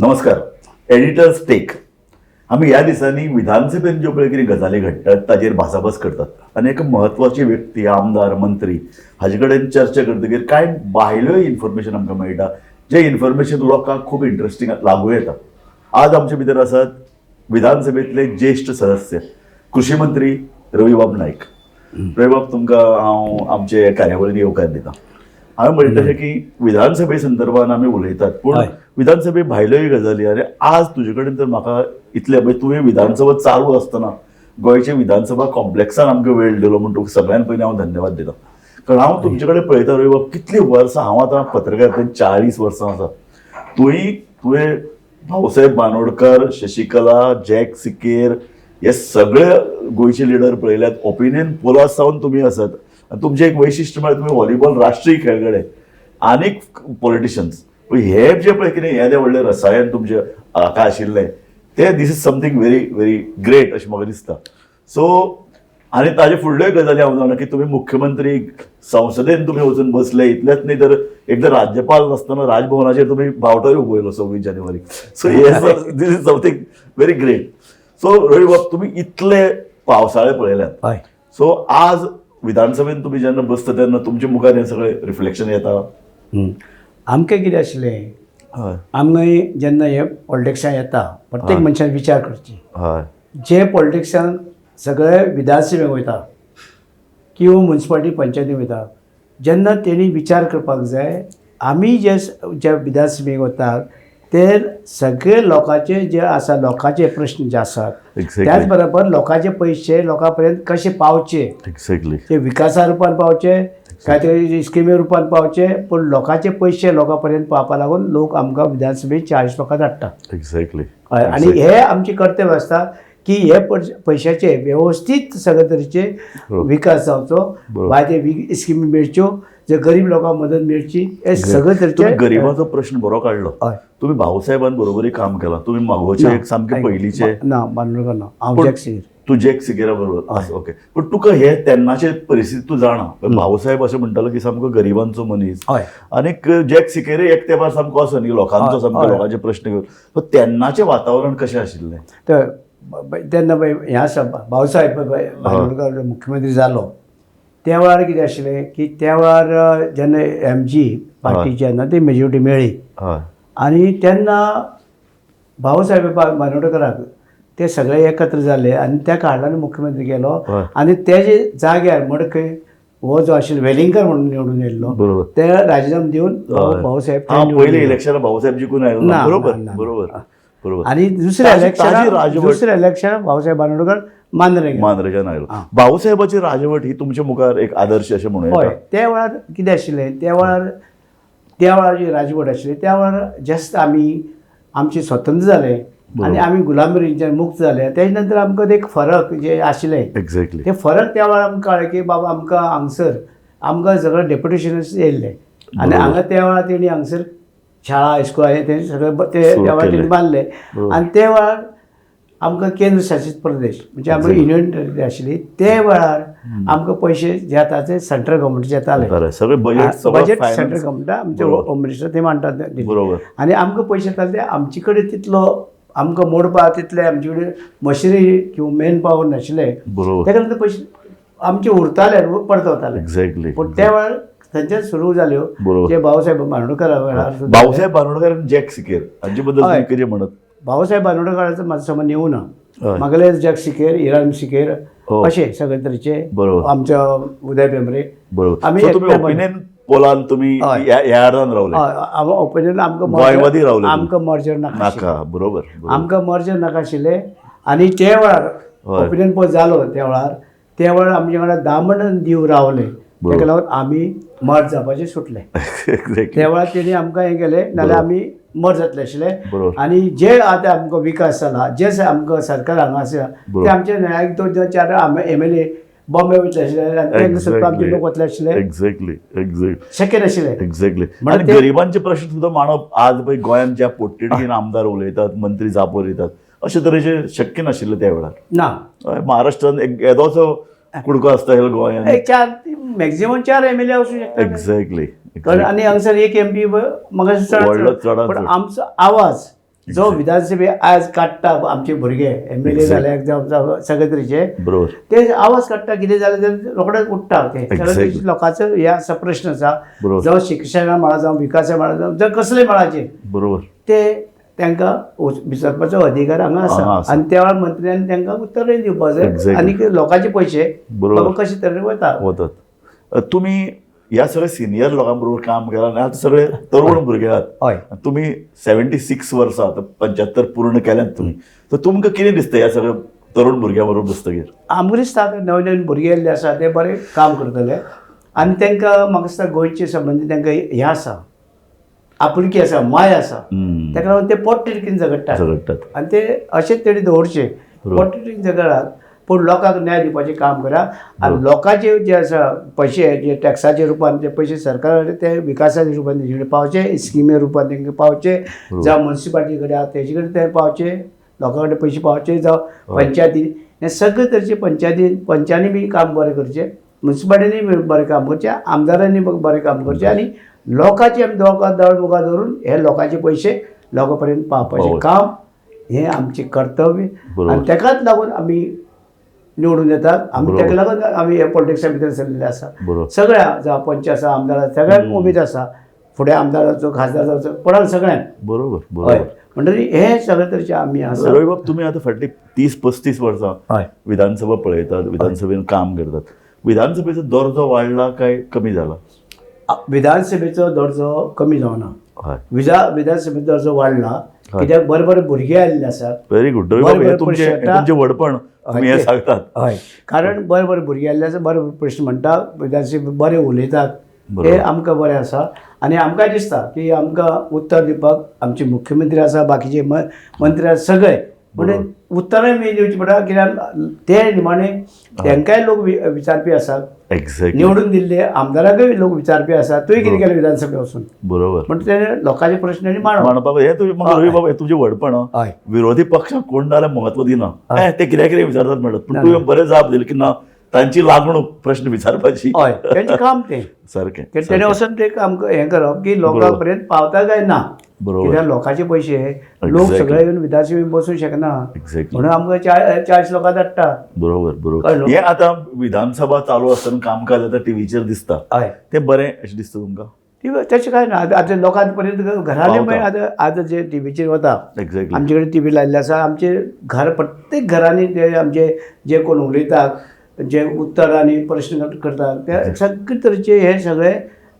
नमस्कार. Editors tech. आम्ही या दिसांनी विधानसभेत ज्यो पळय कितें गजाली घडटात ताजेर भासाभास करतात आनी एक म्हत्वाची व्यक्ती आमदार मंत्री हाजे कडेन चर्चा करतकीर कांय भायल्योय इन्फॉर्मेशन आमकां मेळटा जे इन्फॉर्मेशन लोकांक खूब इंटरेस्टिंग लागू येता. आज आमचे भितर आसात विधानसभेतले ज्येष्ठ सदस्य कृषी मंत्री रविबाब नाईक. रविबाब, तुमकां हांव आमचे कार्यावळीन येवकार दिता. हांवें म्हणलें तशें की विधानसभे संदर्भात आमी उलयतात पूण विधानसभे भायल्योय गजाली आनी आज तुजे कडेन तर म्हाका इतलें म्हणजे तुवें विधानसभा चालू आसतना गोंयचे विधानसभा कॉम्प्लेक्सान आमकां वेळ दिलो म्हूण तुका सगळ्यान पयलीं हांव धन्यवाद दिता. कारण हांव तुमचे कडेन पळयता रविबाब कितलीं वर्सां हांव आतां पत्रकारितेन 40 वर्सां आसा. तुवें भाऊसाहेब बांदोडकर, शशिकला, जॅक सिकेर हे सगळे गोंयचे लिडर पळयल्यात. ओपिनियन पोलास सावन तुमी आसात. तुमचें एक वैशिश्ट्य म्हळ्यार तुमी व्हॉलीबॉल राष्ट्रीय खेळगडे आनीक पॉलिटिशियन्स. हे जे पळय कितें येदे व्हडले रसायन तुमचे हाका आशिल्लें ते this is something very very great अशें म्हाका दिसता. सो आनी ताजे फुडल्योय गजाली हांव जाणा की तुमी मुख्यमंत्री संसदेन तुमी वचून बसले. इतलेंच न्ही तर एकदा राज्यपाल नासतना राजभवनाचेर तुमी बावटोय उबयलो 26 जानेवारी. So this is something very great. So रविबाब, तुमी इतले पावसाळे पळयल्यात. सो आज विधानसभेन तुमी जेन्ना बसता तेन्ना तुमच्या मुखार हें सगळें रिफ्लेक्शन येता. आमकां कितें आशिल्लें, आमी जेन्ना हे पॉलिटिक्सान येता प्रत्येक मनशान विचार करची. जे पॉलिटिक्सान सगळे विधानसभेक वयता किंवा म्युनिसिपालिटी पंचायती वयता, जेन्ना तेणी विचार करपाक जाय आमी जे विधानसभेक वतात ते सगळे लोकांचे जे आसा लोकांचे प्रश्न जे आसात त्याच बरोबर लोकांचे पयशे लोकां पर्यंत कशे पावचे, ते विकासा रुपान पावचे काय तरी स्किमी रुपान पावचे, पूण लोकांचे पयशे लोकां पर्यंत पावपा लागून लोक आमकां विधानसभेक 40 लोकां धाडटात. आनी हे आमचे कर्तव्य आसता की हे पयशाचे वेवस्थीत सगळे तरेचे विकास जावचो, वायदे स्किमी मेळच्यो, जे गरीब लोकांक मदत मेळची, हे सगळे तरेचे. गरिबाचो प्रश्न बरो काडलो. तुम्ही भाऊसाहेबान बरोबरी काम केलां. तुम्ही मागोवचे एक सामके पयलींचे ना बांदोडकर ना, हांव जॅक सिकेर. तू जॅक सिकेरा बरोबर. ओके. पूण तुका हे तेन्नाचे परिस्थिती तू जाणा. भाऊसाहेब अशें म्हणटालो की सामको गरिबांचो मनीस आनीक जॅक सिकेरे एक तेंपार सामको असो न्ही लोकांचो सामको लोकांचे प्रश्न घेवन. सो तेन्नाचें वातावरण कशें आशिल्लें? तर तेन्ना पळय हें आसा भाऊसाहेब बांदोडकर मुख्यमंत्री जालो त्या वेळार कितें आशिल्लें की त्या वेळार जेन्ना MG पार्टी जेन्ना ती मेजॉरिटी मेळ्ळी आनी तेन्ना भाऊसाहेब बांदोडकराक ते सगळे एकत्र जाले आनी त्या कारणान मुख्यमंत्री केलो. आनी तेजे जाग्यार मडकय हो जो आशिल्लो वेलिंगकर म्हणून निवडून येयल्लो ते राजिनामो दिवन भाऊसाहेब पयलीं इलेक्शनाक भाऊसाहेब जिखून आयलो. बरोबर. आनी दुसऱ्या इलेक्शनाक भाऊसाहेब बांदोडकर मांद्रेच्यान आयलो. भाऊसाहेबाची राजवट ही तुमच्या मुखार एक आदर्श अशें म्हणून हय. त्या वेळार कितें आशिल्लें, त्या वेळार जी राजवट आशिल्ली त्या वेळार जस्ट आमचे स्वतंत्र जाले आनी आमी गुलामगिरीच्यान मुक्त जाले. तेजे नंतर आमकां एक फरक जे आशिल्लें ते फरक त्या वेळार आमकां कळ्ळें की बाबा आमकां हांगसर आमकां सगळें डेप्युटेशन येयल्लें आनी हांगा त्या वेळार तेणी हांगसर शाळा हायस्कूल ते सगळे त्या वेळार तेणी बांदले. आनी त्या वेळार आमकां केंद्र शासीत प्रदेश म्हणजे आमकां युनियन टेरिटरी आशिल्ली ते वेळार आमकां पयशे जे येता ते सेंट्रल गव्हर्मेंटाचे येताले. सगळें बजेट सेंट्रल गव्हर्मेंटा आमचे होम मिनिस्टर ते मांडटात आनी आमकां पयशे येताले ते आमचे कडेन तितलो आमकां मोडपा तितले आमचे कडेन मशिनरी किंवा मेन पावर नाशिल्ले. तेका लागून पयशे आमचे उरताले परतवताले. पूण त्या वेळार थंयच्यान सुरू जाल्यो जे भाऊसाहेब बांदोडकरा वेळार. भाऊसाहेब बांदोडकर आनी जॅक सिकेर हांचे बद्दल कितें म्हणत? भाऊसाहेब बांदोडकराचो म्हाजो संबंद येवं ना. म्हागेले जॅक सिकेर, इरान सिकेर अशे सगळे तरेचे आमच्या उदय भेंब्रे आमी ओपिनियन पोलान तुमी ह्या अर्दान रावले. ओपिनियन आमकां मर्जर नाका. बरोबर. आमकां मर्जर नाका आशिल्लें. आनी ते वेळार ओपिनियन पोल जालो त्या वेळार आमचे कडेन 10 म्हणून दिव रावले. ताका लागून आमी मर्ज जावपाचें सुटले. त्या वेळार तेणी आमकां हें केलें नाल्यार आमी मर्ज जातले आशिल्ले. आनी जे आतां आमकां विकास जाला जे आमकां सरकार हांगा आसा ते आमचे 1-2-4 MLA बॉम्बे वयतले आशिल्ले आमचे लोक वतले आशिल्ले. शक्य नाशिल्लें. गरिबांचे प्रश्न सुद्दां मांडप आज पळय गोंयांत ज्या पोटतिडकीन आमदार उलयतात मंत्री जापो दितात अशे तरेचे शक्य नाशिल्लें त्या वेळार. ना महाराष्ट्रान एक येदोसो कुडको आसता गोंयांत मॅक्झिमम 4 MLA वचूं शकता. एक्झॅक्टली. आनी हांगसर एक MP म्हाका पण आमचो आवाज जो विधानसभे आज काडटा आमचे भुरगे MLA जाल्याक जावं सगळे तरेचे बरोबर ते आवाज काडटा कितें जालें तें रोखडेच उठटा ते Exactly. सगळे तरेचे लोकांचो हे आसा प्रश्न आसा बरोबर. जावं शिक्षणा मळा जावं विकासा मळा जावं जावं कसलेय मळाचेर बरोबर ते तांकां विचारपाचो अधिकार हांगा हांगा आसा आसा. आनी त्या वेळार मंत्र्यान तांकां उत्तरय दिवपाक जाय Exactly. आनी लोकांचे पयशे बरोबर. बाबा कशे तरेन वता होतात तुम्ही या सगळ्या सिनियर लोकांबरोबर काम केला आणि आता सगळे तरुण भुरगे आहात हय तुम्ही 76 वर्सां आता 75 पूर्ण केल्यात तुम्ही तर तुमकां कितें दिसता या सगळ्या तरुण भुरग्यां बरोबर बसतकीर आमकां दिसता नवे नवीन भुरगे येयल्ले आसा ते बरें काम करतले आनी तांकां म्हाका दिसता गोंयचे संबंदी तांकां हें आसा आपुलकी आसा माय आसा हम्म. ताका लागून ते पोट तिडकीन झगडटात झगडटात आनी ते अशेच तरेन दवरचे बरोबर. पोट तिडकीन झगडात पूण लोकांक न्याय दिवपाचें काम करा आनी लोकांचे जे आसा पयशे जे टॅक्साच्या रुपान जे पयशे सरकारान ते विकासाच्या रुपान तेजे कडेन पावचे स्किमी रुपान तांकां पावचे जावं म्युन्सिपालिटी कडेन आसा तेजे कडेन ते पावचे लोकां कडेन पयशे पावचे जावं पंचायती हे सगळे तरेचे पंचांनी बी काम बरें करचें म्युन्सिपालिटीनी बरें काम करचें आमदारांनी बरें काम करचें आनी लोकांचे आमी दळ मुखार धरून हे लोकांचे पयशे लोकां पर्यंत पावपाचें काम हें आमचें कर्तव्य बरोबर. आनी ताकाच लागून आमी निवडून येतात आमी ताका लागून आमी हे पॉलिटिक्सा भितर सरलेले आसा बरोबर सगळ्या जावं पंच आसा आमदार आसा सगळ्यांक उमेद आसा फुडें आमदार जावचो खासदार जावचो कोणाक सगळ्यांक बरोबर हय बरोबर म्हणटकीर हे सगळे तरेचे आमी आसा रवी बाब तुम्ही आता फाटली 30-35 वर्सां हय विधानसभा पळयतात विधानसभेन काम करतात विधानसभेचो दर्जो वाडला काय कमी जाला विधानसभेचो दर्जो कमी जावना हय विधानसभेचो दर्जो वाडला कित्याक बरे बरे भुरगे आयिल्ले आसात व्हेरी गुड रवी बाब हे तुमचे व्हडपण तुम्ही हे सांगतात हय कारण बरे बरे भुरगे आयिल्ले आसा बरे प्रश्न म्हणटा विधानसभेत बरे उलयतात हे आमकां बरें आसा आनी आमकां दिसता की आमकां उत्तर दिवपाक आमचे मुख्यमंत्री आसा बाकीचे मंत्री आसा सगळे म्हणून उत्तराय बी दिवची पडटा कित्याक ते निमाणे तांकांय लोक विचारपी आसात एक्झॅक्टली निवडून दिल्ले आमदाराकय लोक विचारपी आसात तुवें कितें केलें विधानसभे वचून बरोबर म्हणून ते लोकांचे प्रश्न मांडप म्हणपाक हे तुमी म्हाका रवी बाब हे तुमचे व्हडपण हय विरोधी पक्षाक कोण जाल्यार महत्व दिना ते कित्याक कितें विचारतात म्हणटात पूण तुवें बरें जाप दिलें की ना तांची लागणूक प्रश्न विचारपाची हय तेंचें काम तें सारकें तेणे वचून ते काम हें करप की लोकां पर्यंत पावता काय ना बरोबर कित्याक लोकांचे पयशे लोक सगळे येवन विधानसभेत बसूंक शकना एक्झॅक्टली म्हणून आमकां 40 लोकां धाडटा बरोबर बरोबर कळ्ळें? हे आतां विधानसभा चालू आसतना कामकाज आतां टीव्हीचेर दिसता हय ते बरें अशें दिसता तुमकां तशें काय ना आतां लोकां पर्यंत घराले पावता. आतां जे टीव्हीचेर वता एक्झॅक्टली आमचे कडेन टीव्ही लायल्ले आसा आमचे घर प्रत्येक घरांनी ते आमचे जे कोण उलयतात जे उत्तर आनी प्रश्न करतात ते सगळे तरेचे हे सगळे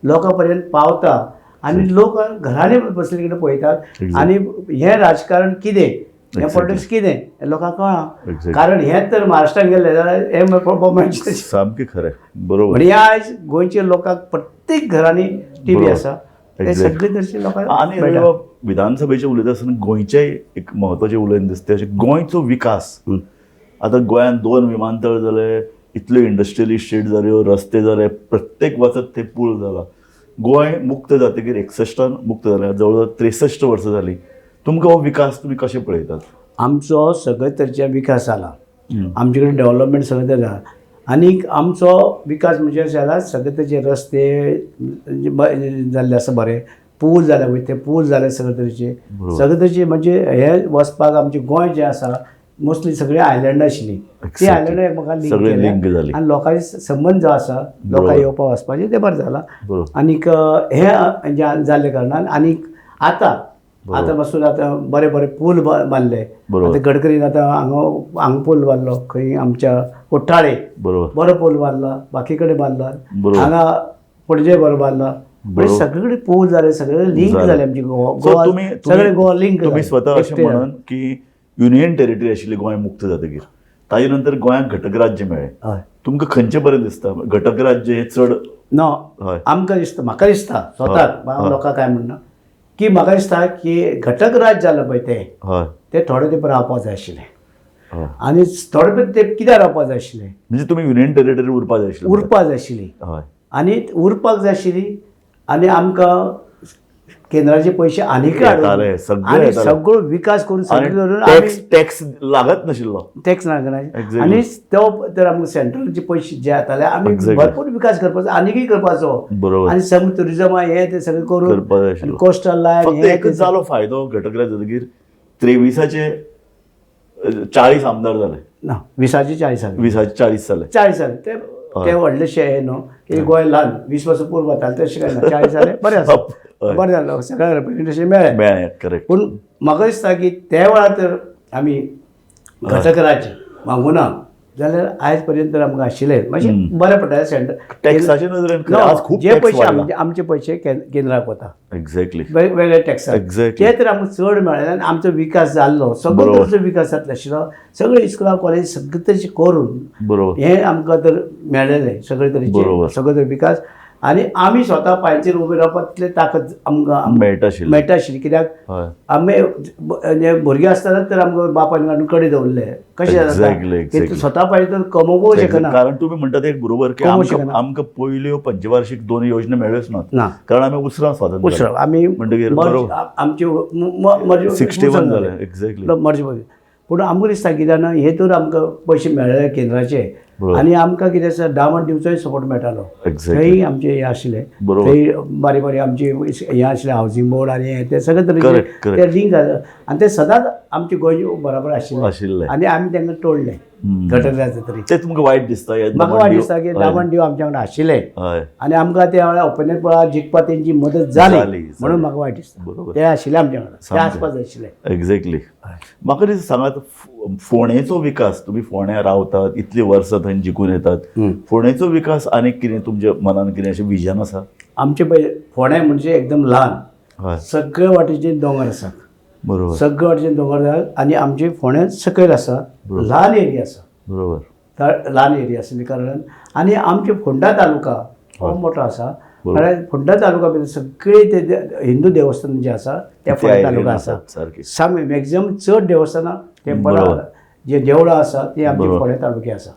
लोकां पर्यंत पावता आनी लोक घरांनी बसले कडेन पळयतात आनी हें राजकारण कितें हें पॉलिटिक्स कितें हें लोकांक कळना कारण हेंच तर महाराष्ट्रान गेले जाल्यार हें परफॉर्मन्स सामकें खरें बरोबर म्हणजे आयज गोंयच्या लोकांक प्रत्येक घरांनी टीव्ही आसा ते सगळे तरेचे लोकांक आनी रवी बाब विधानसभेचे उलयता आसतना गोंयचे एक म्हत्वाचें उलयन दिसता अशें गोंयचो विकास आतां गोंयांत 2 विमानतळ जाले इतल्यो इंडस्ट्रियल इस्टेट जाल्यो रस्ते जाले प्रत्येक वचत ते पूल जाला गोंय मुक्त जातकीर 61 मुक्त जालें जवळ 63 वर्सां जालीं तुमकां हो विकास तुमी कशें पळयतात आमचो सगळे तरेचे विकास जाला आमचे कडेन डेव्हलपमेंट सगळे तरेचे जाला आनीक आमचो विकास म्हणजे अशें जाला सगळे तरेचे रस्ते जाल्ले आसा बरे पूल जाले वय ते पूल जाले सगळे तरेचे सगळे तरेचे म्हणजे हे वचपाक आमचें गोंय जें आसा मोस्टली सगळी आयलंड आशिल्ली ती आयलंड एकमेकांक लिंक केल्या आनी लोकांचे संबंद जो आसा लोकां येवपाक वचपाचें तें बरें जाला आनीक हे जाल्ले कारणान आनीक आतां पासून आतां बरे बरे पूल बांदले आतां गडकरीन आतां हांगा पूल बांदलो खंय आमच्या कोट्टाळे बरो पूल बांदला बाकी कडेन बांदला हांगा पणजे बरो बांदला म्हणजे सगळे कडेन पूल जाले सगळे लिंक जाले आमची गोवा सगळे गोवा लिंक तुम्ही स्वता अशें म्हणन की युनियन टेरिटरी आशिल्ली गोंय मुक्त जातकीर ताजे नंतर गोंयांक घटक राज्य मेळ्ळें तुमकां खंयचें बरें दिसता घटक राज्य हें चड नो आमकां दिसता म्हाका दिसता स्वताक लोकांक काय म्हणना की म्हाका दिसता की घटक राज्य जालें पळय ते थोडे तेंप रावपाक जाय आशिल्लें आनी थोडे तेंप ते कित्याक रावपाक जाय आशिल्लें म्हणजे तुमी युनियन टेरिटरी उरपाक जाय आशिल्लें उरपाक जाय आशिल्ली आनी उरपाक जाय आशिल्ली आनी आमकां केंद्राचे पयशे आनीक येताले आनी सगळो विकास करून सगळे करून टॅक्स लागत नाशिल्लो टॅक्स लागना आनी तो तर आमकां सेंट्रलचे पयशे जे येताले आमी भरपूर विकास करपाचो आनीकय करपाचो आनी सगळे ट्युरिजम हे ते सगळे करून कोस्टल लायन एकच जालो फायदो घटक राज्य जातकीर 23चे 40 आमदार जाले, ना 20चे 40 जाले. 20चे 40 जाले. 40 जाले ते व्हडलेशे हे न्हू की गोंय ल्हान 20 वर्सां पूर्व जाताले तशें काय ना. 40 जाले बरें आसा, बरें जालें, सगळ्या रिप्रेझेंटेशन मेळ्ळें. करेक्ट. पूण म्हाका दिसता की त्या वेळार तर आमी घटक राज्य मागूं ना जाल्यार आयज पर्यंत तर आमकां आशिल्लें मातशें बरें पडटालें. सेंटर टॅक्साचे नदरेन खरें आज खूब जे टॅक्स पयशे वाडला. आमचे पयशे केंद्राक वता एक्झॅक्टली. वेगवेगळे टॅक्स Exactly. ते तर आमकां चड मेळ्ळे आनी आमचो विकास जाल्लो, सगळो बरोबर. तरेचो विकास जातलो आशिल्लो. सगळे इस्कुलां कॉलेज सगळे तरेचे करून बरोबर. हें आमकां तर मेळ्ळेलें सगळे तरेचे, बरोबर. सगळो तरे विकास. आनी आमी स्वता पांयचेर उबे रावपाक तितले ताकद आमकां मेळटा आशिल्ली. मेळटा आशिल्ली. कित्याक हय. आमी भुरगे आसतनाच तर आमकां बापायन काडून कडे दवरले. कशें Exactly, जाता exactly. स्वता पांयचे तर कमोवंक शकना. कारण तुम्ही म्हणटा ते बरोबर की कमोवंक आमकां शकना. आमकां पयल्यो पंचवार्षिक 2 योजना मेळ्ळ्योच नात. ना कारण आमी उसरां स्वातंत्र्य उसराव आमी म्हणटकीर बरोबर. आमची 61 जालें. एक्झॅक्टली. मर्जी पळय. पूण आमकां दिसता कित्याक ना हे तर आमकां पयशे मेळ्ळे केंद्राचे बरोबर. आनी आमकां कितें आसा डावण दिवचोय सपोर्ट मेळटालो. एक्झॅक्टली. थंय आमचे हे आशिल्ले, बरोबर. थंय बारीक बारीक आमचे हे आशिल्ले हावजींग बोर्ड आनी हे ते सगळे Correct, तरेचे correct. ते लिंक आनी ते सदांच आमचे गोंयचे बरोबर आशिल्ले आशिल्ले. आनी आमी तांकां तोडले घटक राज्य तरी. ते तुमकां वायट दिसता हे म्हाका वायट दिसता की डावण दिव आमच्या वांगडा आशिल्ले हय. आनी आमकां त्या वेळार ओपिनियन पोळार जिखपाक तेंची मदत जाली म्हणून म्हाका वायट दिसता. बरोबर. ते आशिल्ले आमच्या वांगडा, ते सामकें. आसपास आशिल्ले. एक्झॅक्टली. म्हाका दिसता सांगात फोंडेचो विकास, तुम्ही फोंड्या रावतात, इतली वर्सां थंय जिखून येतात, फोंडेचो विकास आनीक कितें तुमच्या मनान कितें अशें विजन आसा? आमचे पळय फोंड्या म्हणजे एकदम ल्हान, हय. सगळे वाटेचे दोंगर आसात, बरोबर. सगळे वाटेचे दोंगर आसात आनी आमचे फोंड्या सकयल आसा, ल्हान एरिया आसा, बरोबर. ल्हान एरिया आशिल्ल्या कारणान आनी आमचे फोंडा तालुका हो मोठो आसा. कारण फोंडा तालुका भितर सगळे ते हिंदू देवस्थान जे आसा ते फोंडा तालुका आसा. सारकी. सामकें मॅक्झिमम चड देवस्थानां टेंपल जे देवळां आसा ती आमचे फोंड्या तालुक्या आसा.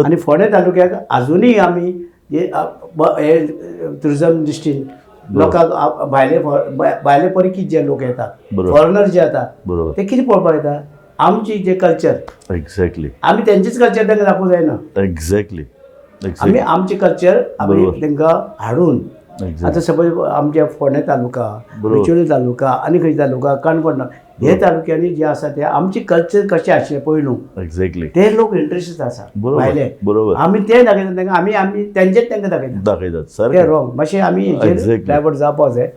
आनी फोंड्या तालुक्याक अजुनूय आमी हे टुरिजम दृश्टीन लोकांक भायले परिकीत जे लोक येतात, फॉरेनर जे येतात ते कितें पळोवपाक येतात? आमची जे कल्चर. एक्झॅक्टली. आमी तेंचेच कल्चर तांकां दाखोवंक जायना. एक्झॅक्टली. आमी आमचे कल्चर आमी तांकां हाडून आतां सपोज आमच्या फोंड्या तालुका, बिचोली तालुका आनी खंयचे तालुका, काणकोण हे तालुक्यांनी जे आसा ते आमचे कल्चर कशें आशिल्लें पयलू एक्झॅक्टली ते लोक इंट्रस्टेड आसा भायले. बरोबर. आमी ते दाखयतात तांकां, आमी तेंचेच तांकां दाखयतात. ते सारकें. रॉंग. मातशें आमी डायवर्ट जावपाक जाय.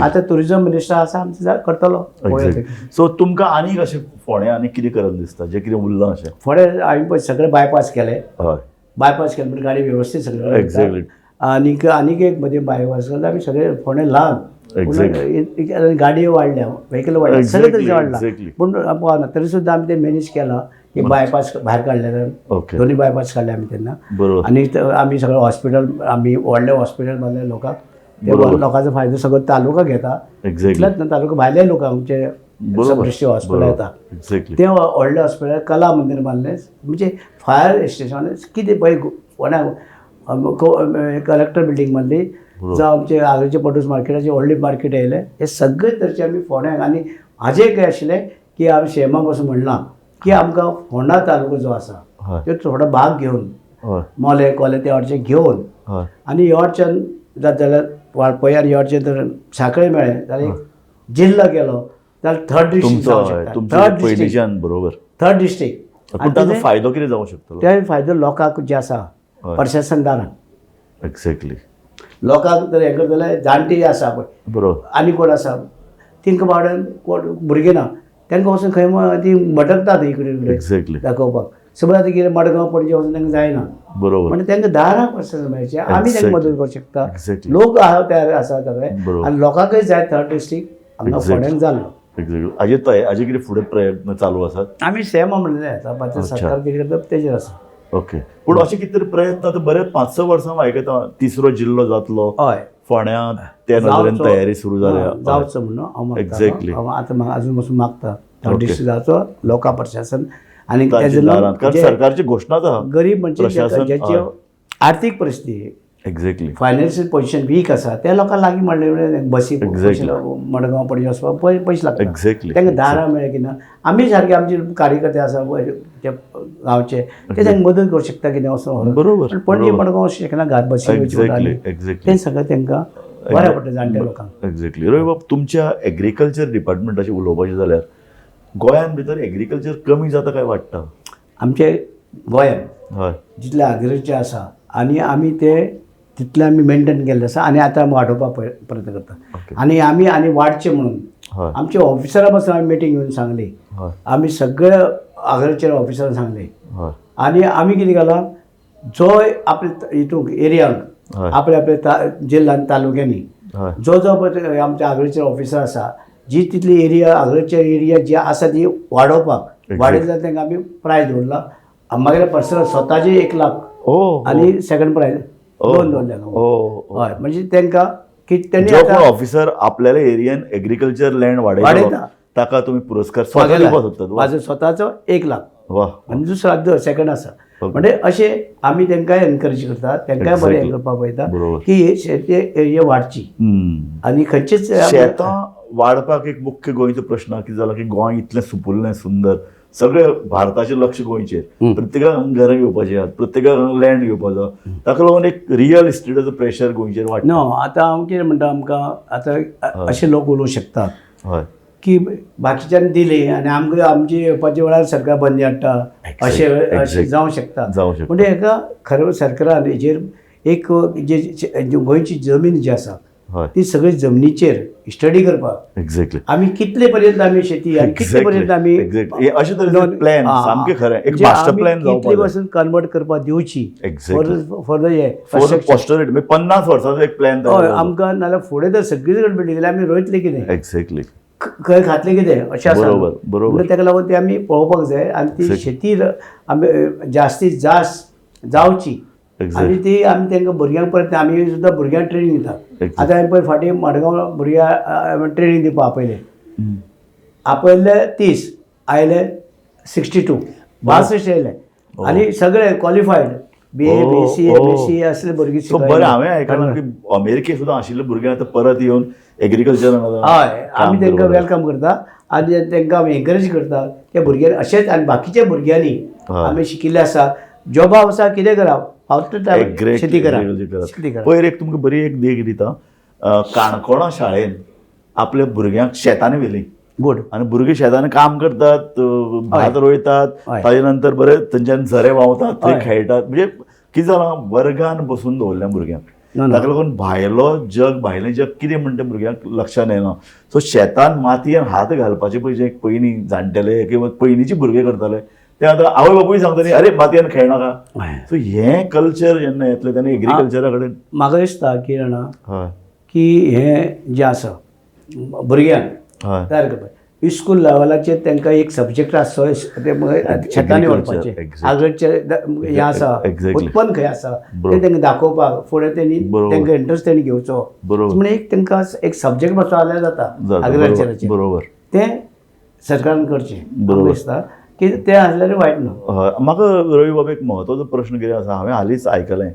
आतां टुरिजम मिनिस्टर आसा आमचो करतलो. सो तुमकां आनीक अशें फोंड्या आनीक कितें करप दिसता जें कितें उरलां अशें? फोंड्या हांवें पळय सगळे बायपास केले. हय. बायपास केले म्हणजे गाडी वेवस्थीत सगळे. एक्झॅक्टली. आनीक एक मध्ये बायपास केला आमी सगळे फोंड्या ल्हान. गाडयो वाडल्या, व्हेकल वाडल्या, सगळे तरेचे वाडला. पूण पावना तरी सुद्दां आमी ते मॅनेज केला की बायपास भायर काडले. दोन्ही बायपास काडले आमी तेन्ना. आनी आमी सगळें हॉस्पिटल, आमी व्हडले हॉस्पिटल बांदले लोकांक. ते लोकांचो फायदो सगळो तालुका घेता. इतलेंच न्हू, तालुका भायले लोक आमचे सबडिस्ट्रिक्ट हॉस्पिटल येता ते व्हडले हॉस्पिटल. कला मंदिर बांदलें म्हणजे फायर स्टेशन कितें पळय फोंड्या कलेक्टर बिल्डींग बांदली, जावं आमचे आग्रेचे पटूस मार्केटाचे व्हडले मार्केट येयले. हे सगळे तरेचे आमी फोंड्याक. आनी हाजें एक आशिल्लें की आमी शेमा पासून म्हणलां की आमकां फोंडा तालुको जो आसा तो थोडो भाग घेवन मोले कोले ते वाटचे घेवन आनी येवटच्यान जाता जाल्यार वाळपय आनी येवटच्यान तर सांखळे मेळ्ळें जाल्यार जिल्लो गेलो जाल्यार थर्ड डिस्ट्रिक्ट जावंक शकता. Third district. ताचो फायदो कितें जावंक शकतलो? ते फायदो लोकांक जे आसा प्रशासनदारांक. एक्झॅक्टली. लोकांक तर हें करतले जाणटी आसा पळय, बरोबर, आनी कोण आसा तांकां बावड्यान कोण भुरगे ना तांकां वचून खंय ती भटकतात इकडे एक्झॅक्टली दाखोवपाक. समज आतां कितें मडगांव पणजे वचून तांकां जायना. बरोबर. म्हणजे तांकां दारां प्रशासन मेळचें, आमी तांकां मदत करूंक शकता. Exactly. लोक तयार आसा सगळे आनी लोकांकय जाय थर्ड डिस्ट्रिक्ट हांगा फोंड्यान जाल्लो. एक्झॅक्टली. हाजे कितें फुडें प्रयत्न चालू आसात? आमी सेम म्हणलें आतां सरकार कितें करता तेजेर आसा. ओके. पूण अशें कितें तरी प्रयत्न आतां बरे 5-6 वर्सां आयकता 3रो जिल्लो जातलो. हय. फोंड्यां त्या नदरेन तयारी सुरू जाल्या. जावचो म्हणून हांव एक्झॅक्टली. आतां म्हाका अजून पासून मागता थर्ड डिस्ट्रिक्ट जावचो लोका प्रशासन. आनी सरकारची घोशणाच आहा गरीब म्हणजे ज्याची आर्थीक परिस्थिती एक्झॅक्टली फायनान्शियल पोजिशन वीक आसा त्या लोकांक लागीं म्हणले बसी मडगांव पणजे वचपाक पयशे लागता. एक्झॅक्टली. तांकां दारां मेळ्ळे की ना. आमी सारके आमचे कार्यकर्ते आसा ते गांवचे ते तांकां मदत करूंक शकता कितें वचून. बरोबर. पणजे मडगांव वचूंक शकना घात बसी एक्झॅक्टली. तें सगळें तांकां बऱ्या पडटा जाणट्या लोकांक. एक्झॅक्टली. रवी बाब, तुमच्या एग्रीकल्चर डिपार्टमेंटाचें उलोवपाचें जाल्यार गोंयान भितर एग्रीकल्चर कमी जाता काय वाटतं? आमचे गोंयांत हय जितले अग्रिकल्चर आसा आनी आमी ते तितले आमी मेंटेन केल्ले आसा आनी आतां आमी वाडोवपाक प्रयत्न करता. ओके. आनी आमी वाडचे म्हणून हय आमच्या ऑफिसरा पासून आमी मिटींग घेवन सांगली. हय आमी सगळे अग्रिकल्चर ऑफिसरांक सांगले हय आनी आमी कितें केलां, जो आपल्या हितूंक एरियांक हय आपल्या जिल्ल्यांत तालुक्यांनी हय जो पळय आमचे अग्रिकल्चर ऑफिसर आसा, जी तितली एरिया अग्रिकल्चर एरिया जी आसा ती वाडोवपाक वाडयत जाल्यार तांकां आमी प्रायज दवरला. म्हागेले पर्सनल स्वताचे 1 लाख ओ आनी सेकंड प्रायज 2 दवरले. ओ हय म्हणजे तांकां की त्यांनी जो आतां कोण ऑफिसर आपल्याला एरियन एग्रीकल्चर लँड वाडयता वाडयता. ताका तुम्ही पुरस्कार स्वता म्हागेला दिवपाक सोदतात. वा म्हाजो स्वताचो 1 लाख वा आनी दुसरो सेकंड आसा. ओके. म्हणजे अशें आमी तांकां एनकरेज करतात, तांकांय बरें Exactly. करपाक पळयता बरोबर. की हे शेती एरिया वाडची आनी खंयचेच शेतां वाडपाक एक मुख्य गोंयचो प्रश्न कितें जाला की गोंय इतलें सुपुल्लें सुंदर, सगळे भारताचें लक्ष गोंयचेर, प्रत्येकाक घरां घेवपाचें आहात, प्रत्येकाक लँड घेवपाचो, ताका लागून एक रियल इस्टेटाचो प्रेशर गोंयचेर वाडटा. नो आतां हांव कितें म्हणटा, आमकां आतां अशे लोक उलोवंक शकतात हय की बाकीच्यांनी दिली आनी आमकां आमची येवपाच्या वेळार सरकार बंदी हाडटा, अशें Exactly. जावंक शकता. जावंक शकता. म्हणजे हाका खरें सरकारान हेजेर एक जे गोंयची जमीन जी आसा हय ती सगळी जमनीचेर स्टडी करपाक एक्झॅक्टली आमी कितले पर्यंत आमी शेती आनी कितले पर्यंत आमी अशे तरेचे प्लॅन सामके खरें एक मास्टर प्लॅन कितले जावपाक पासून कन्वर्ट करपाक दिवची Exactly. फॉर द हे पॉस्टरेट म्हणजे 50 वर्सांचो एक प्लॅन हय आमकां नाल्यार फुडें तर सगळीच गडबडी गेली, आमी रोयतले कितें, एक्झॅक्टली खंय खातले कितें अशें आसा. बरोबर, बरोबर. म्हणून ताका लागून ती आमी पळोवपाक जाय आनी ती शेती आमी जास्तीत जास्त जावची आनी ती आमी तांकां भुरग्यांक परत आमी सुद्दां भुरग्यांक ट्रेनींग दिता. Exactly. आतां हांवें पळय फाटीं मडगांव भुरग्यांक ट्रेनींग दिवपाक आपयले. आपयले 30 आयले 62 62 येयले आनी सगळे क्वॉलिफायड BA BSc MSc असले भुरगीं सो बरें हांवें आयकलां की अमेरिकेक सुद्दां आशिल्ले भुरगे आतां परत येवन एग्रीकल्चरान हय आमी तांकां वेलकम करता आनी तांकां आमी एनकरेज करता. त्या भुरग्यांनी अशेंच आनी बाकीच्या भुरग्यांनी आमी शिकिल्ले आसा, जॉबाक वचा कितें करा, शेती करा, शेती करा. पयर एक तुमकां बरी एक देख दिता. काणकोणा शाळेन आपल्या भुरग्यांक शेतांनी व्हेली गूड आनी भुरगे शेतांनी काम करतात, भात रोयतात, ताजे नंतर बरे थंयच्यान झरे व्हांवतात, थंय खेळटात. म्हणजे कितें जालां, वर्गान बसून दवरल्या भुरग्यांक. ताका लागून भायलो जग, भायलें जग कितें म्हणटा भुरग्यांक लक्षांत येना. सो शेतान मातयेन हात घालपाचें पळय जें पयलीं जाणटेले किंवा पयलींचे भुरगे करताले ते आतां आवय बापूय सांगताली अरे मातयेन खेळनाका. सो हें कल्चर जेन्ना येतलें तेन्ना एग्रीकल्चरा कडेन म्हाका दिसता की जाणा हय की हें जें आसा भुरग्यांक हय तयार करपाक स्कूल लेवलाचेर तांकां एक सब्जेक्ट आसा शेतांनी व्हरपाचें, आग्रिकल्चर हें आसा, Exactly. उत्पन्न खंय आसा तें तांकां दाखोवपाक फुडें तेणी तांकां इंट्रस्ट तेणी घेवचो. म्हणून एक तांकां एक सब्जेक्ट बसो जाल्यार जाता आग्रिकल्चराचेर. बरोबर तें सरकारान करचें. म्हाका दिसता की तें आसल्यार वायट ना. म्हाका रवी बाबा एक म्हत्वाचो प्रश्न कितें आसा, हांवें हालींच आयकलें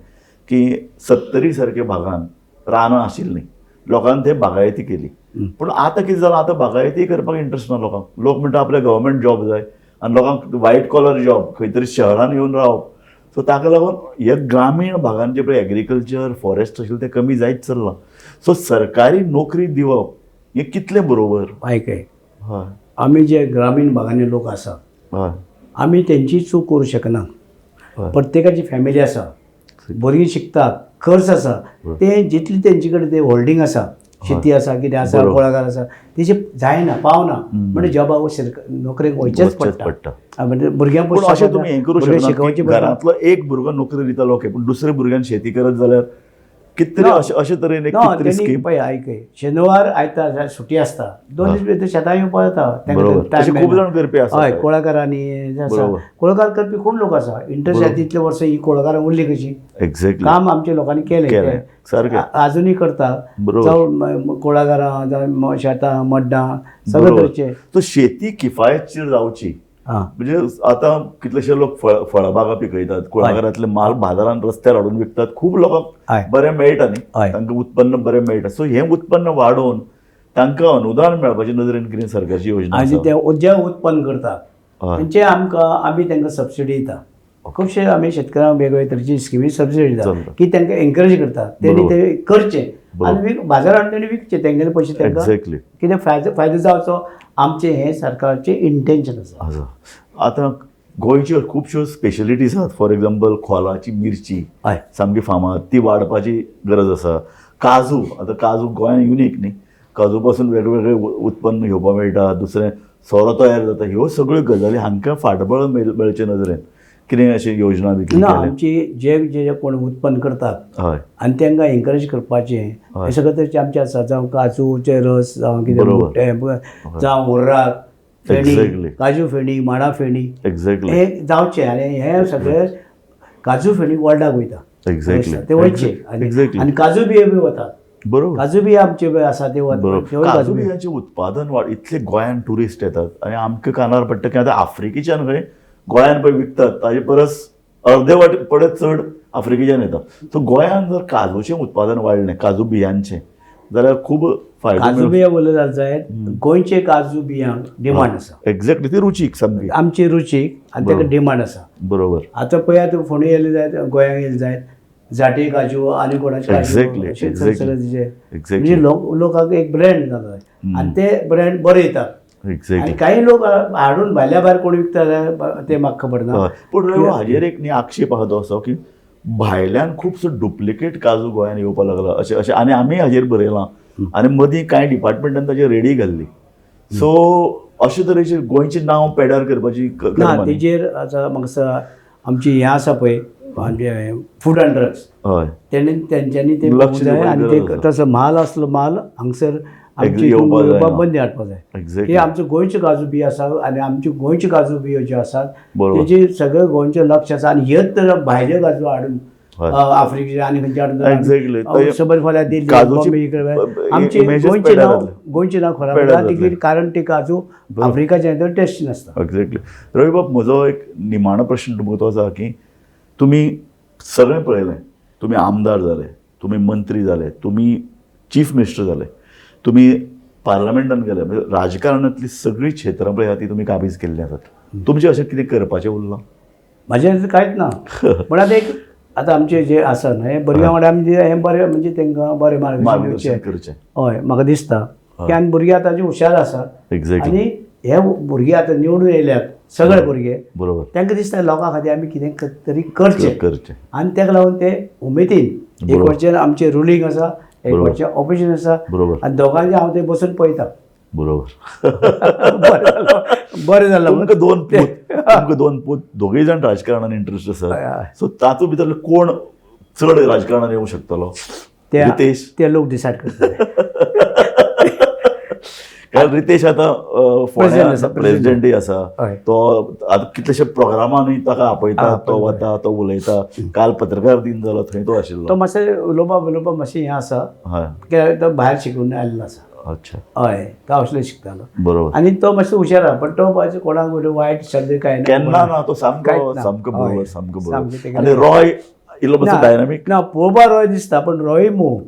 की 70 सारके भागान रानां आशिल्लीं, लोकांनी थंय बागायती केली. पूण आतां कितें जालां, आतां बागायती करपाक इंट्रस्ट ना लोकांक. लोक म्हणटा आपल्याक गव्हर्मेंट जॉब जाय आनी लोकांक व्हायट कॉलर जॉब खंय तरी शहरान येवन रावप. सो ताका लागून हे ग्रामीण भागान जे पळय एग्रीकल्चर फॉरेस्ट आशिल्लें तें कमी जायत चल्लां. सो सरकारी नोकरी दिवप हें कितलें बरोबर? आयकय हय आमी जे ग्रामीण भागांनी लोक आसा हय आमी तेंची चूक करूं शकना. प्रत्येकाची फॅमिली आसा, भुरगीं शिकतात, खर्च आसा, ते जितली तेंचे कडेन ते होल्डिंग आसा, शेती आसा, कितें आसा, कुळागर आसा, तेचे जायना पावना म्हणजे जॉबाक नोकरेक वयचेच पडटा. म्हणजे भुरग्यांक पूण अशें तुमी हें करूं शकना शिकोवची की घरांतलो एक भुरगो नोकरी दिता ओके, पूण दुसऱ्या भुरग्यान शेती करत जाल्यार कितें तरी अशे तरेन एक कितें तरी स्कीम. पळय आयकय शेनवार आयतार सुटी आसता, 2 दीस भितर शेतां येवपा जाता. खूब जाण करपी आसा. हय कुळागरांनी आसा, कुळागर करपी खूब लोक आसा. इंट्रस्ट आसा तितले वर्सां ही कुळागरां उरली कशी. एक्झॅक्टली काम आमच्या लोकांनी केलें सारकें आजुनूय करता. जावं कुळागरां जावं शेतां मड्डां सगळे तरेचे. सो शेती किफायतशीर जावची म्हणजे आतां कितलेशे लोक फळबागा पिकयतात, कुळागरांतले माल बाजारांत रस्त्यार हाडून विकतात, खूब लोकांक बरें मेळटा न्ही, तांकां उत्पन्न बरें मेळटा. सो हें उत्पन्न वाडोवन तांकां अनुदान मेळपाचे नदरेन कितें सरकारची योजना आनी ते जे उत्पन्न करतात तेंचे आमी तांकां सबसिडी दिता. खुबशे आमी शेतकऱ्यांक वेगवेगळे तरेची स्किमी सबसिडी दिता की तांकां एनकरेज करतात तेणी ते करचें. आनी बाजारांत तेणी विकचे तेंगेले पयशे तांकां एक्झॅक्टली. कितें फायदो जावचो आमचें हें सरकारचें इंटेन्शन आसा. आतां गोंयच्यो खुबश्यो स्पेशलिटीज आसात. फॉर एग्जाम्पल खोलाची मिरची हय सामकी फामाद, ती वाडपाची गरज आसा. काजू, आतां काजू गोंयांत युनीक न्ही, काजू पासून वेगवेगळे उत्पन्न घेवपाक मेळटा, दुसरें सोरो तयार जाता. ह्यो सगळ्यो गजाली हांकां फाटबळ मेळचे नदरेन कितें अशी योजना बी ना केल्या? आमची जे कोण उत्पन्न करतात हय आनी तांकां एनकरेज करपाचें हें सगळें तरेचें आमचें आसा. जावं काजूचे रस जावं कितें मोठे जावं उर्राक फेणी, Exactly. काजू फेणी, माणा फेणी एक्झॅक्टली. हें जावचें आनी हे सगळे काजू फेणी वर्ल्डाक वयता. एक्झॅक्टली. ते वयचे एक्झॅक्टली. आनी काजू बियो बी वतात. बरोबर. काजू बियो आमचे पळय आसा ते बरोबर. वतात. काजू बियांचें उत्पादन वाड इतले गोंयांत ट्युरिस्ट येतात आनी आमकां कानार पडटा की आतां आफ्रिकेच्यान खंय गोंयांत पळय विकतात ताजे परस अर्दे पडत चड आफ्रिकेच्यान येता. सो गोंयांत जर काजूचें उत्पादन वाडलें, काजू बियांचें, जाल्यार खूब फायदो काजू बियो उलयतात जायत गोंयचे काजू बियांक डिमांड आसा. एक्झॅक्टली. ती रुचीक सामकी. आमची रुचीक आनी ताका डिमांड आसा. बरोबर. आतां पळयात फोंडे येयले जायत, गोंयांक येयले जायत जाटे काजू आनी कोणाचे काजू Exactly, अशे exactly. सगळे तिचे एक्झॅक्टली. म्हणजे लोकांक एक ब्रँड जाता आनी ते ब्रँड बरे येतात. एक्झॅक्टली. आनी काही लोक हाडून भायल्या भायर कोण विकता जाल्यार ते म्हाका खबर ना. पूण हाजेर एक न्ही आक्षेप आहा तो असो की भायल्यान खुबसो डुप्लिकेट काजू गोंयांत येवपाक लागला अशें अशें आनी आमी हाजेर बरयलां आनी मदीं कांय डिपार्टमेंटान ताचेर रेडी घाल्ली. सो अशे तरेचें गोंयचें नांव पेड्यार करपाची ना कर्म न्ही. तेजेर आतां म्हाका दिसता आमची हें आसा पळय आमचे फूड अँड ड्रग्स हय तेंच्यांनी ते लक्ष पळोवंक जाय दिवपाची आनी गरज ते आसा. तसो म्हाल आसलो माल हांगसर आमची येवपाक जायना. बंदी हाडपाक जाय. एक्झॅक्टली. हे आमच्यो गोंयच्यो काजू बियो आसा आनी आमच्यो गोंयच्यो काजू बियो ज्यो आसात बरोबर. तेजी सगळें गोंयचें लक्ष आसा आनी ह्योच तर भायल्यो काजू हाडून हय. आफ्रिकेचे आनी खंयचे Exactly. हाडून सबंद फाल्यां दिल्ली काजूची बॉम्बे इकडे आमचे images गोंयचें पेड्यार नांव जातले. गोंयचें नांव खराब पेड्यार जाता जातले. कारण ते काजू आफ्रिकाचे टेस्टी नासता. एक्झॅक्टली. रवी बाब, म्हजो एक निमाणो प्रश्न तुमकां तो आसा की तुमी सगळें पळयलें, तुमी आमदार जाले, तुमी मंत्री जाले, तुमी चीफ मिनिस्टर जाले, तुमी पार्लमेंटान गेले, म्हणजे राजकारणांतली सगळीं क्षेत्रां पळय ती तुमी काबीज केल्ली आसात. तुमचें अशें कितें करपाचें उरलां? म्हाजें कांयच ना. पण आतां आमचे जे आसा न्हय हे भुरग्यां वांगडा आमी हें बरें म्हणजे तांकां बरें मार्गदर्शन मार्गदर्शन दिवचें. करचें. हय म्हाका दिसता की आनी भुरगीं आतांची हुशार आसात एक्झॅक्टली. आनी हे भुरगे आतां निवडून येयल्यात सगळे भुरगे बरोबर. तांकां दिसता लोकां खातीर आमी कितें तरी करचें करचें. आनी ताका लागून ते उमेदीन एक बरोबर. वटच्यान आमचें रुलींग आसा, एक बरोबर. वटचें ऑपोजिशन आसा बरोबर. आनी दोगांचें हांव ते बसून पळयतां. बरोबर. बरें जालें तुमकां दोन पूत दोगूय जाण राजकारणान इंट्रस्ट हय, आसा. हय. सो तातूंत भितरलो कोण चड राजकारणान येवंक शकतलो? रितेश. ते लोक डिसायड करतले. कारण रितेश आतां President आसा, प्रेसिडेंटूय आसा. हय. तो आतां कितलेशे प्रोग्रामांनी ताका आपयता, तो वता, तो उलयता. काल पत्रकार दिन जालो, थंय तो तो आशिल्लो. मातशें उलोवपाक मातशें हें आसा हय. कित्याक तो भायर शिकून आयल्लो आसा. अच्छा. हय तो असले शिकतालो बरोबर. आनी तो मातसो हुशार आहा पण तो मातसो कोणाक वायट शब्द काय ना केन्ना ना, तो सामको कांयच ना. सामको बरोबर, हय. सामको सामकें बरोबर. तेका आनी रॉय इल्लो मातसो डायनामीक. ना पळोवपा रॉय दिसता पण रॉय मोव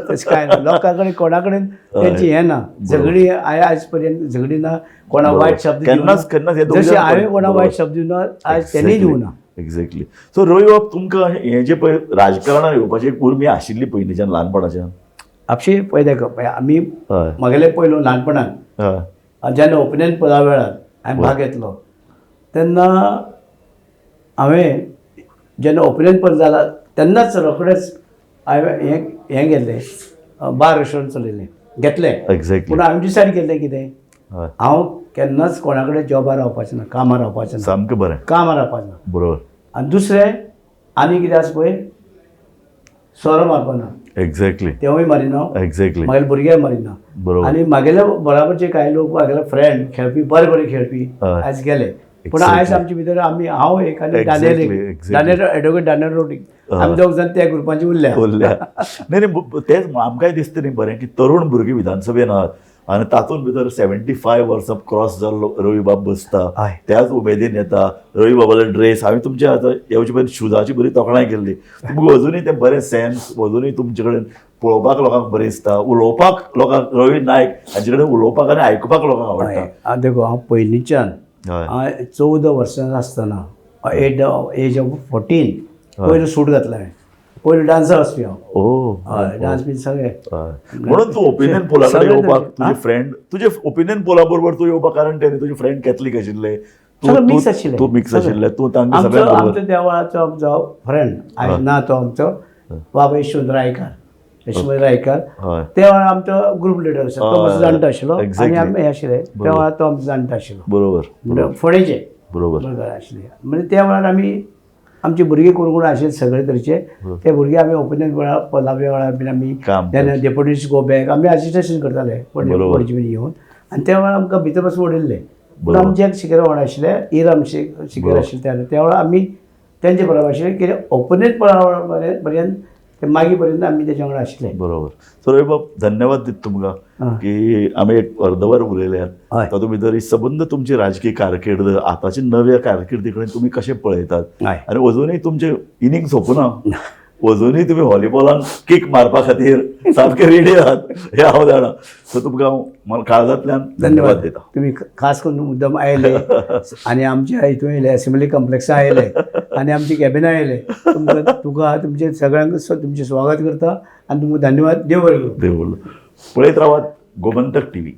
तशें काय ना लोकां कडेन कोणा कडेन तेंची हें ना झगडी आयज पर्यंत झगडी ना कोणा वायट शब्द केन्नाच हे दोग जशें जाण हांवें कोणा बरोबर. वायट शब्द दिवना आयज तेणीय दिवना. एक्झॅक्टली. सो रवी बाब, तुमकां हें जे पळय राजकारणान येवपाची एक उर्मी आशिल्ली पयलींच्यान ल्हानपणाच्यान? आपशी पळय आमी हय. म्हगेले पयलो ल्हानपणान हय. जेन्ना ओपिनियन पोला वेळार हांवें भाग घेतलो तेन्ना हांवें जेन्ना ओपिनियन पोल जाला तेन्नाच रोखडेंच हांवें हें गेल्लें बार रेस्टॉरंट चलयलें घेतलें. एक्झॅक्टली. पूण हांवें डिसायड केल्लें कितें हय. हांव केन्नाच कोणा कडेन जॉबार रावपाचें ना, कामार रावपाचें ना, सामकें बरें. कामार रावपाचें ना. बरोबर. आनी दुसरें आनी कितें आसा पळय सोरो मारपाना एक्झॅक्टली. तेवूय मारिना, एक्झॅक्टली. म्हागेले भुरगे मारिना. बरोबर. आनी म्हागेल्या बराबरचे कांय लोक म्हागेले फ्रेंड खेळपी बरे खेळपी हय. आयज गेले पूण Exactly. आयज आमचे भितर हांव एक आनी Exactly, exactly. दानेर एडवोकेट दानेर रोडी आमी दोग जाण त्या ग्रुपांचे उरल्या. उरल्या. नाही तेच आमकांय दिसता न्ही बरें की तरुण भुरगीं विधानसभेन आहात आनी तातूंत भितर 75 वर्सां क्रॉस जाल्लो रवी बाब बसता. हय. त्याच उमेदीन येता. रवी बाबालो ड्रेस हांवें तुमच्या आतां येवचे पयलीं शुजाची बरी तोखणाय केल्ली. तुमकां अजुनूय तें बरें सेन्स, अजुनूय तुमचे कडेन पळोवपाक लोकांक बरें दिसता, उलोवपाक लोकांक रवी नायक हांचे कडेन उलोवपाक आनी आयकुपाक लोकांक आवडटा. आतां देखो हांव पयलींच्यान हय. 14 वर्सां आसतना एज ऑफ 14 पयलो सूट घातलो हांवें पयलीं डान्सर आसपी हांव ओ हय डान्स बी सगळे हय. म्हणून तूं ओपिनियन पोला कडेन सगळे येवपाक तरेचे. तुजे फ्रेंड तुजे ओपिनियन पोला बरोबर तूं येवपाक कारण तेणे तुजे फ्रेंड कॅथलीक आशिल्ले सगळे mix आशिल्ले. तूं मिक्स सगळे. आशिल्ले तूं तांकां आमचो सगळ्यांक बरोबर आमचो देवाळाचो आमचो फ्रेंड आयज ना तो आमचो बाबा यशवंत रायकार हय त्या वेळार आमचो ग्रुप लिडर आशिल्लो तो मातसो जाणटो आशिल्लो Exactly. आनी आमी हे आशिल्ले त्या वेळार तो आमचो जाणटो आशिल्लो बरोबर म्हणजे फडेचे बरोबर बरोबर आशिल्ले म्हणजे त्या वेळार आमी आमचे भुरगे कोण कोण आशिल्ले सगळे तरेचे ते भुरगे आमी ओपिनियन वेळार पोलावे वेळार बीन आमी काम तेन्ना डेप्युटीज गो बॅक आमी असिस्टंट करताले बरोबर. पणजे बीन येवन आनी त्या वेळार आमकां भितर पासून उडयल्ले पूण बरोबर. आमचे एक शिकेर वांगडा आशिल्ले इराम शिकेर आशिल्ले त्या वेळार आमी तेंचे बरोबर आशिल्ले कित्याक ओपिनियन पर्यंत ते मागीर पर्यंत आमी तेच्या वांगडा आशिल्ले बरोबर सो रविबाब धन्यवाद दिता तुमकां की आमी एक अर्दवर उलयल्यात हय. तातूंत भितर ही सबंद तुमची राजकीय कारकीर्द आतांची नव्या कारकिर्दी कडेन तुमी कशें पळयतात हय. आनी अजुनूय तुमचे इनिंग सोंपना अजुनूय तुमी व्हॉलीबॉलान किक मारपा खातीर सामके रेडी आहात हे हांव जाणा सो तुमकां हांव काळजांतल्यान धन्यवाद दिता तुम्ही खास करून मुद्दम आयले आणि आमच्या हितून येयले असेंब्ली कॉम्प्लेक्सा आयले आणि आमची कॅबिना आयले तुका तुमचे सगळ्यांक तुमचे स्वागत करता आणि तुमकां धन्यवाद देव बरें करूं. देव बरें करूं. पळयत रावात गोमंतक टीव्ही.